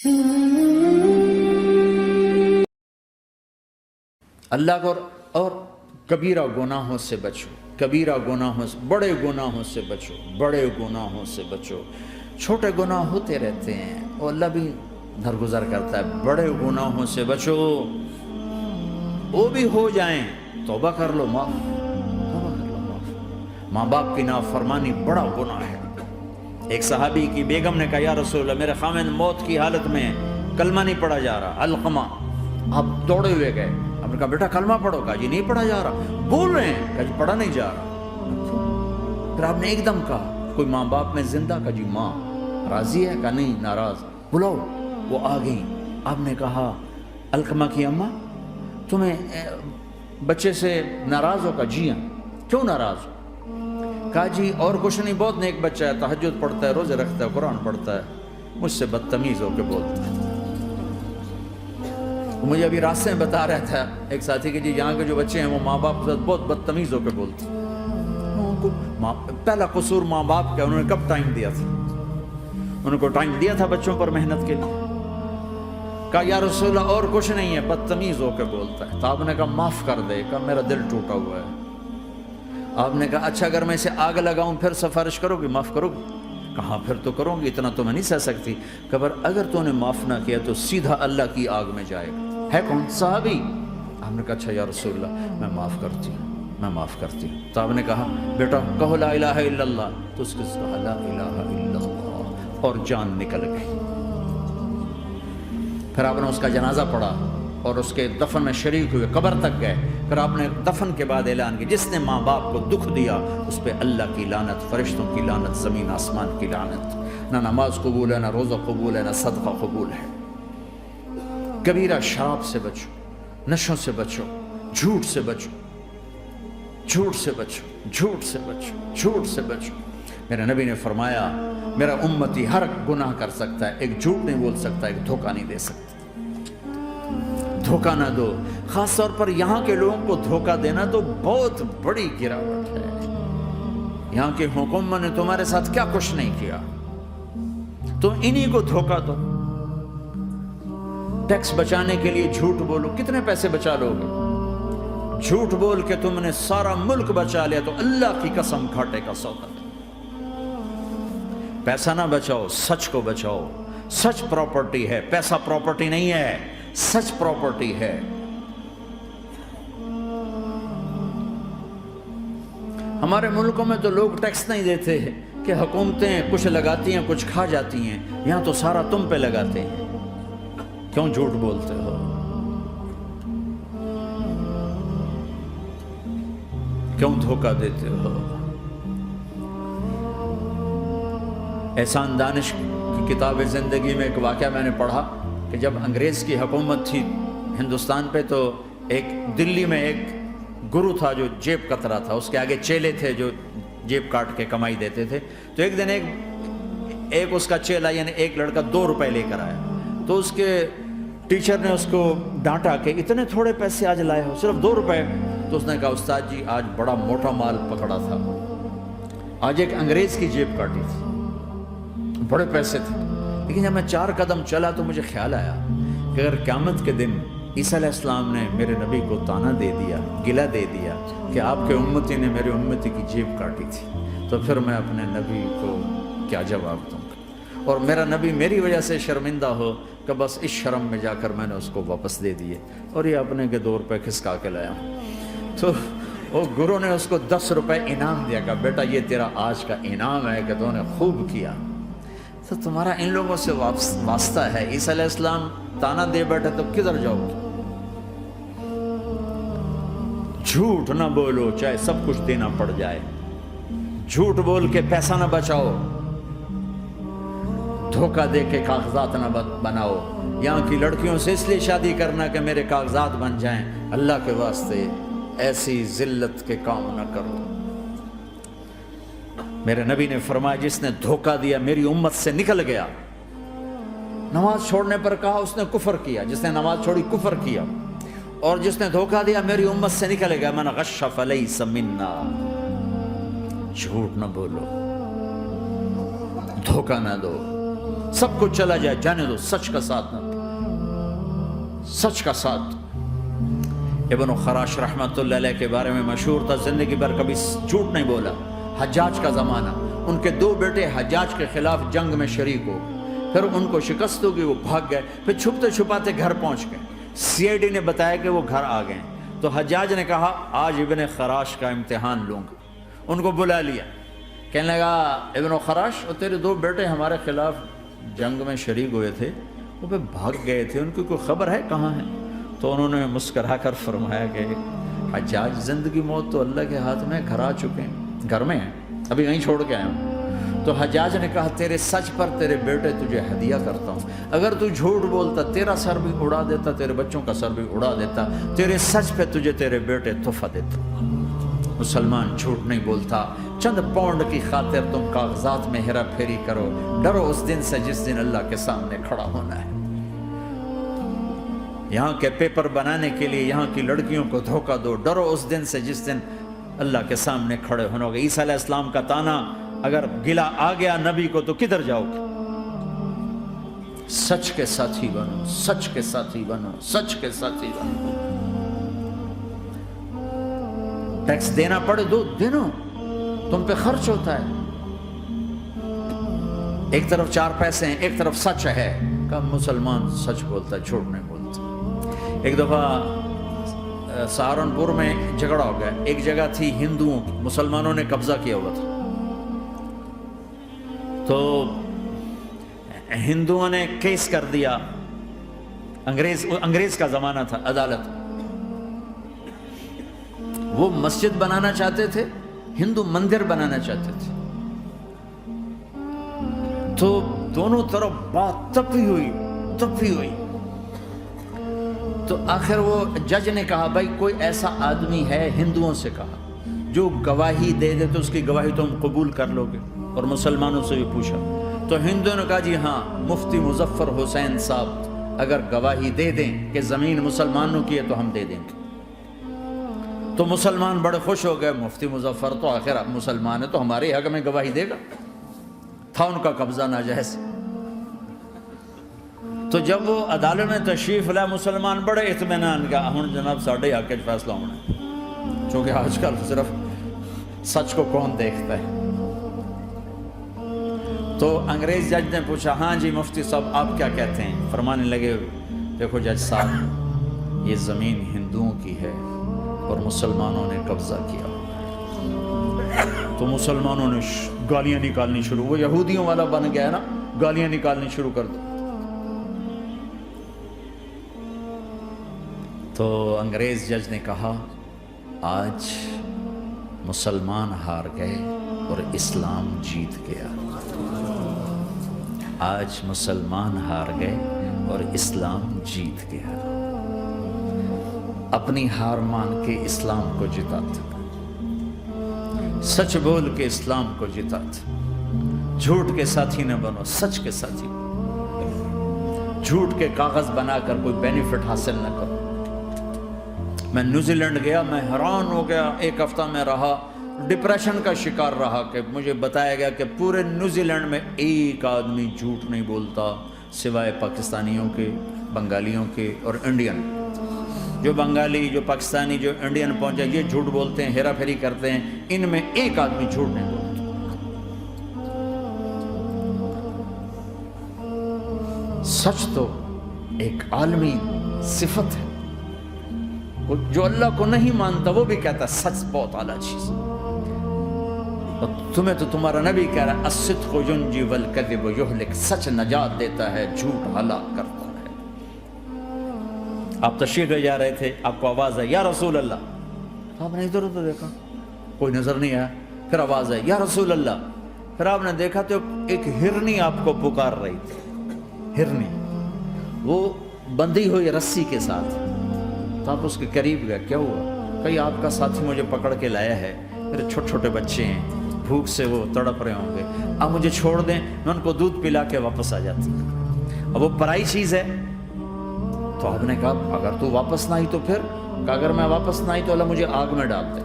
اللہ کو اور کبیرہ گناہوں سے بچو، کبیرہ گناہوں سے، بڑے گناہوں سے بچو، بڑے گناہوں سے بچو۔ چھوٹے گناہ ہوتے رہتے ہیں اور اللہ بھی درگزر کرتا ہے، بڑے گناہوں سے بچو، وہ بھی ہو جائیں توبہ کر لو، معاف، توبہ کر لو، معاف۔ ماں باپ کی نافرمانی بڑا گناہ ہے۔ ایک صحابی کی بیگم نے کہا یا رسول اللہ میرے خاوند موت کی حالت میں کلمہ نہیں پڑھا جا رہا، علقمہ۔ آپ دوڑے ہوئے گئے، آپ نے کہا بیٹا کلمہ پڑھو، کہا جی نہیں پڑھا جا رہا، بول رہے ہیں، کہا جی پڑھا نہیں جا رہا۔ پھر آپ نے ایک دم کہا کوئی ماں باپ میں زندہ، کہا جی ماں راضی ہے، کہا نہیں ناراض، بلاؤ۔ وہ آ گئی، آپ نے کہا علقمہ کی اماں تمہیں بچے سے ناراض ہو؟ کہا جی ہاں۔ کیوں ناراض ہو؟ کہا جی اور کچھ نہیں، بہت نیک بچہ ہے، تہجد پڑھتا ہے، روزے رکھتا ہے، قرآن پڑھتا ہے، مجھ سے بدتمیز ہو کے بولتا ہے۔ مجھے ابھی راستے میں بتا رہا تھا ایک ساتھی کہ جی یہاں کے جو بچے ہیں وہ ماں باپ کے ساتھ بہت بدتمیز ہو کے بولتے ہیں۔ پہلا قصور ماں باپ کا، انہوں نے کب ٹائم دیا تھا؟ انہوں کو ٹائم دیا تھا بچوں پر محنت کے لیے؟ کہا یا رسول اللہ اور کچھ نہیں ہے، بدتمیز ہو کے بولتا ہے۔ تو آپ نے کہا معاف کر دے، کہا میرا دل ٹوٹا ہوا ہے۔ آپ نے کہا اچھا اگر میں اسے آگ لگاؤں پھر سفارش کرو گی، معاف کرو گی؟ کہا پھر تو کروں گی، اتنا تو میں نہیں سہ سکتی۔ کہ اگر تو نے معاف نہ کیا تو سیدھا اللہ کی آگ میں جائے گا۔ ہے کون؟ صحابی۔ آپ نے کہا اچھا یا رسول اللہ میں معاف کرتی ہوں، میں معاف کرتی ہوں۔ تو آپ نے کہا بیٹا کہو لا الہ الا اللہ، تو اس کے کہا لا الہ الا اللہ اور جان نکل گئی۔ پھر آپ نے اس کا جنازہ پڑھا اور اس کے دفن میں شریک ہوئے، قبر تک گئے۔ پھر آپ نے دفن کے بعد اعلان کیا جس نے ماں باپ کو دکھ دیا اس پہ اللہ کی لعنت، فرشتوں کی لعنت، زمین آسمان کی لعنت۔ نہ نماز قبول ہے، نہ روزہ قبول ہے، نہ صدقہ قبول ہے۔ کبیرہ شراب سے بچو، نشوں سے بچو، جھوٹ سے بچو، جھوٹ سے بچو، جھوٹ سے بچو، جھوٹ سے بچو۔ میرے نبی نے فرمایا میرا امتی ہر گناہ کر سکتا ہے، ایک جھوٹ نہیں بول سکتا، ایک دھوکہ نہیں دے سکتا۔ دھوکہ نہ دو، خاص طور پر یہاں کے لوگوں کو دھوکہ دینا تو بہت بڑی گراوٹ ہے۔ یہاں کے حکومت نے تمہارے ساتھ کیا کچھ نہیں کیا، تم انہی کو دھوکہ دو۔ ٹیکس بچانے کے لیے جھوٹ بولو، کتنے پیسے بچا لو گے؟ جھوٹ بول کے تم نے سارا ملک بچا لیا تو اللہ کی قسم گھاٹے کا سودا۔ پیسہ نہ بچاؤ، سچ کو بچاؤ۔ سچ پراپرٹی ہے، پیسہ پراپرٹی نہیں ہے، سچ پراپرٹی ہے۔ ہمارے ملکوں میں تو لوگ ٹیکس نہیں دیتے کہ حکومتیں کچھ لگاتی ہیں کچھ کھا جاتی ہیں، یہاں تو سارا تم پہ لگاتے ہیں۔ کیوں جھوٹ بولتے ہو؟ کیوں دھوکہ دیتے ہو؟ احسان دانش کی کتاب زندگی میں ایک واقعہ میں نے پڑھا کہ جب انگریز کی حکومت تھی ہندوستان پہ تو ایک دلی میں ایک گرو تھا جو جیب کترا تھا، اس کے آگے چیلے تھے جو جیب کاٹ کے کمائی دیتے تھے۔ تو ایک دن ایک اس کا چیلا یعنی ایک لڑکا 2 روپے لے کر آیا، تو اس کے ٹیچر نے اس کو ڈانٹا کہ اتنے تھوڑے پیسے آج لائے ہو، صرف 2 روپے۔ تو اس نے کہا استاد جی آج بڑا موٹا مال پکڑا تھا، آج ایک انگریز کی جیب کاٹی تھی، بڑے پیسے تھے۔ لیکن جب میں 4 قدم چلا تو مجھے خیال آیا کہ اگر قیامت کے دن عیسیٰ علیہ السلام نے میرے نبی کو طعنہ دے دیا، گلہ دے دیا کہ آپ کے امتی نے میرے امتی کی جیب کاٹی تھی، تو پھر میں اپنے نبی کو کیا جواب دوں گا؟ اور میرا نبی میری وجہ سے شرمندہ ہو کہ بس اس شرم میں جا کر میں نے اس کو واپس دے دیے اور یہ اپنے کے 2 روپے کھسکا کے لایا۔ تو وہ گرو نے اس کو 10 روپے انعام دیا کہ بیٹا یہ تیرا آج کا انعام ہے کہ تو نے خوب کیا۔ تو تمہارا ان لوگوں سے واسطہ ہے، عیسیٰ علیہ السلام طعنہ دے بیٹھے تو کدھر جاؤ گے؟ جھوٹ نہ بولو چاہے سب کچھ دینا پڑ جائے، جھوٹ بول کے پیسہ نہ بچاؤ، دھوکہ دے کے کاغذات نہ بناؤ۔ یہاں کی لڑکیوں سے اس لیے شادی کرنا کہ میرے کاغذات بن جائیں، اللہ کے واسطے ایسی ذلت کے کام نہ کرو۔ میرے نبی نے فرمایا جس نے دھوکہ دیا میری امت سے نکل گیا۔ نماز چھوڑنے پر کہا اس نے کفر کیا، جس نے نماز چھوڑی کفر کیا، اور جس نے دھوکہ دیا میری امت سے نکل گیا۔ من غش فلیس منا، جھوٹ نہ بولو، دھوکہ نہ دو، سب کچھ چلا جائے جانے دو، سچ کا ساتھ نہ، سچ کا ساتھ۔ ابن خراش رحمۃ اللہ علیہ کے بارے میں مشہور تھا، زندگی بھر کبھی جھوٹ نہیں بولا۔ حجاج کا زمانہ، ان کے 2 بیٹے حجاج کے خلاف جنگ میں شریک ہو، پھر ان کو شکست ہوگی، وہ بھاگ گئے، پھر چھپتے چھپاتے گھر پہنچ گئے، سی آئی ڈی نے بتایا کہ وہ گھر آ گئے، تو حجاج نے کہا آج ابن خراش کا امتحان لوں گا۔ ان کو بلا لیا، کہنے لگا ابن خراش، اور تیرے 2 بیٹے ہمارے خلاف جنگ میں شریک ہوئے تھے، وہ پہ بھاگ گئے تھے، ان کی کوئی خبر ہے کہاں ہیں؟ تو انہوں نے مسکرا کر فرمایا کہ حجاج، زندگی موت تو اللہ کے ہاتھ میں، گھر آ چکے ہیں، گھر میں ہیں، ابھی کہیں چھوڑ کے آیا ہوں۔ تو حجاج نے کہا تیرے سچ پر تیرے بیٹے تجھے ہدیہ کرتا ہوں، اگر تو جھوٹ بولتا تیرا سر بھی اڑا دیتا، تیرے بچوں کا سر بھی اڑا دیتا، تیرے سچ پہ تجھے تیرے بیٹے تحفہ دیتا۔ مسلمان جھوٹ نہیں بولتا، چند پاؤنڈ کی خاطر تم کاغذات میں ہیرا پھیری کرو، ڈرو اس دن سے جس دن اللہ کے سامنے کھڑا ہونا ہے۔ یہاں کے پیپر بنانے کے لیے یہاں کی لڑکیوں کو دھوکہ دو، ڈرو اس دن سے جس دن اللہ کے سامنے کھڑے ہونا ہوگا۔ عیسیٰ علیہ السلام کا تانا اگر گلا آ گیا نبی کو تو کدھر جاؤ گے؟ سچ کے ساتھی بنو، سچ کے ساتھی بنو، سچ کے ساتھی بنو۔ ٹیکس دینا پڑے دو، دینا، تم پہ خرچ ہوتا ہے۔ ایک طرف 4 پیسے ہیں، ایک طرف سچ ہے، کم مسلمان سچ بولتا ہے، جھوٹ نہیں بولتا۔ ایک دفعہ سہارنپور میں جھگڑا ہو گیا، ایک جگہ تھی ہندوؤں کی، مسلمانوں نے قبضہ کیا ہوا تھا، تو ہندوؤں نے کیس کر دیا، انگریز کا زمانہ تھا، عدالت، وہ مسجد بنانا چاہتے تھے، ہندو مندر بنانا چاہتے تھے، تو دونوں طرف بات تپی ہوئی، تو آخر وہ جج نے کہا بھائی کوئی ایسا آدمی ہے، ہندوؤں سے کہا، جو گواہی دے دے تو اس کی گواہی تم قبول کر لو گے؟ اور مسلمانوں سے بھی پوچھا، تو ہندوؤں نے کہا جی ہاں، مفتی مظفر حسین صاحب اگر گواہی دے دیں کہ زمین مسلمانوں کی ہے تو ہم دے دیں گے۔ تو مسلمان بڑے خوش ہو گئے، مفتی مظفر تو آخر مسلمان ہے تو ہمارے حق میں گواہی دے گا، تھا ان کا قبضہ ناجائز۔ تو جب وہ عدالت میں تشریف لائے، مسلمان بڑے اطمینان کا، ہن جناب ساڈے حق وچ فیصلہ ہونا ہے، چونکہ آج کل صرف سچ کو کون دیکھتا ہے۔ تو انگریز جج نے پوچھا ہاں جی مفتی صاحب آپ کیا کہتے ہیں؟ فرمانے لگے دیکھو جج صاحب، یہ زمین ہندوؤں کی ہے اور مسلمانوں نے قبضہ کیا۔ تو مسلمانوں نے گالیاں نکالنی شروع، وہ یہودیوں والا بن گیا نا، گالیاں نکالنی شروع کر دی۔ تو انگریز جج نے کہا آج مسلمان ہار گئے اور اسلام جیت گیا، آج مسلمان ہار گئے اور اسلام جیت گیا۔ اپنی ہار مان کے اسلام کو جتاتا، سچ بول کے اسلام کو جتاتا، جھوٹ کے ساتھی نہ بنو، سچ کے ساتھی، جھوٹ کے کاغذ بنا کر کوئی بینیفٹ حاصل نہ کرو۔ میں نیوزی لینڈ گیا، میں حیران ہو گیا، 1 ہفتہ میں رہا، ڈپریشن کا شکار رہا کہ مجھے بتایا گیا کہ پورے نیوزی لینڈ میں ایک آدمی جھوٹ نہیں بولتا سوائے پاکستانیوں کے، بنگالیوں کے اور انڈین۔ جو بنگالی، جو پاکستانی، جو انڈین پہنچے یہ جھوٹ بولتے ہیں، ہیرا پھیری کرتے ہیں، ان میں ایک آدمی جھوٹ نہیں بولتا۔ سچ تو ایک عالمی صفت ہے، جو اللہ کو نہیں مانتا وہ بھی کہتا ہے سچ بہت اعلیٰ چیز، اور تمہیں تو تمہارا نبی کہہ رہا ہے الصدق ینجی والکذب یہلک، سچ نجات دیتا ہے، جھوٹ ہلاک کرتا ہے۔ آپ تشریف لے جا رہے تھے، آپ کو آواز ہے یا رسول اللہ، آپ نے ادھر ادھر دیکھا، کوئی نظر نہیں آیا، پھر آواز ہے یا رسول اللہ، پھر آپ نے دیکھا تو ایک ہرنی آپ کو پکار رہی تھی، ہرنی، وہ بندھی ہوئی رسی کے ساتھ۔ تو آپ اس کے قریب گئے، کیا ہوا؟ کہیں آپ کا ساتھی مجھے پکڑ کے لایا ہے، میرے چھوٹے چھوٹے بچے ہیں، بھوک سے وہ تڑپ رہے ہوں گے، آپ مجھے چھوڑ دیں، میں ان کو دودھ پلا کے واپس آ جاتی۔ اب وہ پرائی چیز ہے، تو آپ نے کہا اگر تو واپس نہ آئی تو پھر، کہ اگر میں واپس نہ آئی تو اللہ مجھے آگ میں ڈال دے،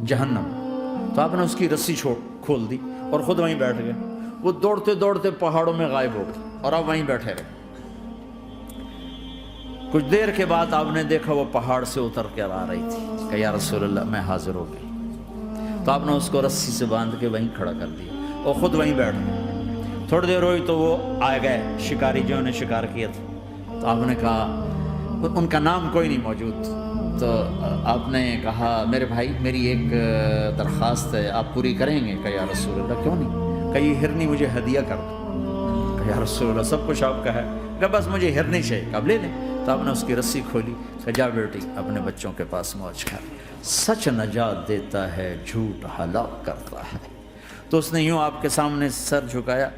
جہنم۔ تو آپ نے اس کی رسی کھول دی اور خود وہیں بیٹھ گئے۔ وہ دوڑتے دوڑتے پہاڑوں میں غائب ہو گئے اور آپ وہیں بیٹھے رہے۔ کچھ دیر کے بعد آپ نے دیکھا وہ پہاڑ سے اتر کر آ رہی تھی کہ یا رسول اللہ میں حاضر ہو گئی۔ تو آپ نے اس کو رسی سے باندھ کے وہیں کھڑا کر دیا اور خود وہیں بیٹھ گئے۔ تھوڑی دیر ہوئی تو وہ آ گئے شکاری جو نے شکار کیا تھا، تو آپ نے کہا، ان کا نام کوئی نہیں موجود، تو آپ نے کہا میرے بھائی میری ایک درخواست ہے، آپ پوری کریں گے؟ کہ یا رسول اللہ کیوں نہیں، کہ یہ ہرنی مجھے ہدیہ کر دو۔ کہ یا رسول اللہ سب کچھ آپ کا ہے، کہ بس مجھے ہرنی چاہیے، اب لے لیں۔ تو آپ نے اس کی رسی کھولی، کہ جا بیٹی اپنے بچوں کے پاس موج کر، سچ نجات دیتا ہے جھوٹ ہلاک کرتا ہے۔ تو اس نے یوں آپ کے سامنے سر جھکایا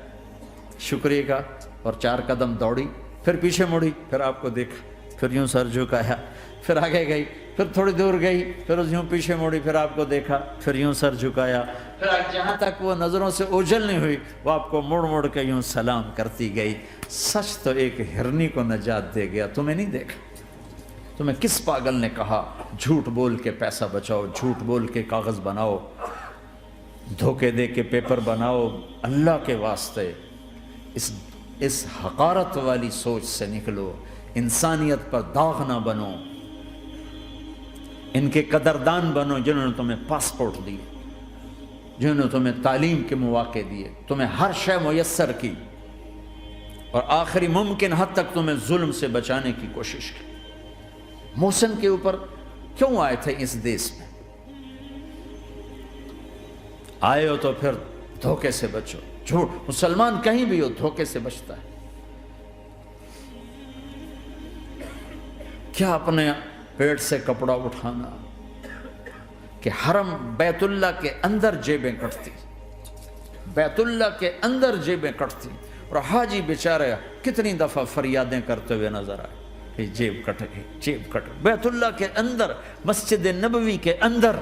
شکریہ کا اور 4 قدم دوڑی، پھر پیچھے مڑی، پھر آپ کو دیکھا، پھر یوں سر جھکایا، پھر آگے گئی، پھر تھوڑی دور گئی، پھر یوں پیچھے مڑی، پھر آپ کو دیکھا، پھر یوں سر جھکایا، پھر جہاں تک وہ نظروں سے اوجھل نہیں ہوئی وہ آپ کو مڑ مڑ کے یوں سلام کرتی گئی۔ سچ تو ایک ہرنی کو نجات دے گیا، تمہیں نہیں دیکھا؟ تمہیں کس پاگل نے کہا جھوٹ بول کے پیسہ بچاؤ، جھوٹ بول کے کاغذ بناؤ، دھوکے دے کے پیپر بناؤ؟ اللہ کے واسطے اس حقارت والی سوچ سے نکلو، انسانیت پر داغ نہ بنو، ان کے قدردان بنو جنہوں نے تمہیں پاسپورٹ دیے، جنہوں نے تمہیں تعلیم کے مواقع دیے، تمہیں ہر شے میسر کی، اور آخری ممکن حد تک تمہیں ظلم سے بچانے کی کوشش کی۔ محسن کے اوپر کیوں آئے تھے اس دیس میں؟ آئے ہو تو پھر دھوکے سے بچو، جھوٹ، مسلمان کہیں بھی ہو دھوکے سے بچتا ہے۔ کیا اپنے پیٹ سے کپڑا اٹھانا کہ حرم بیت اللہ کے اندر جیبیں کٹتی، بیت اللہ کے اندر جیبیں کٹتی، اور حاجی بیچارے کتنی دفعہ فریادیں کرتے ہوئے نظر آئے کہ جیب کٹ گئی، جیب کٹ گئی۔ بیت اللہ کے اندر، مسجد نبوی کے اندر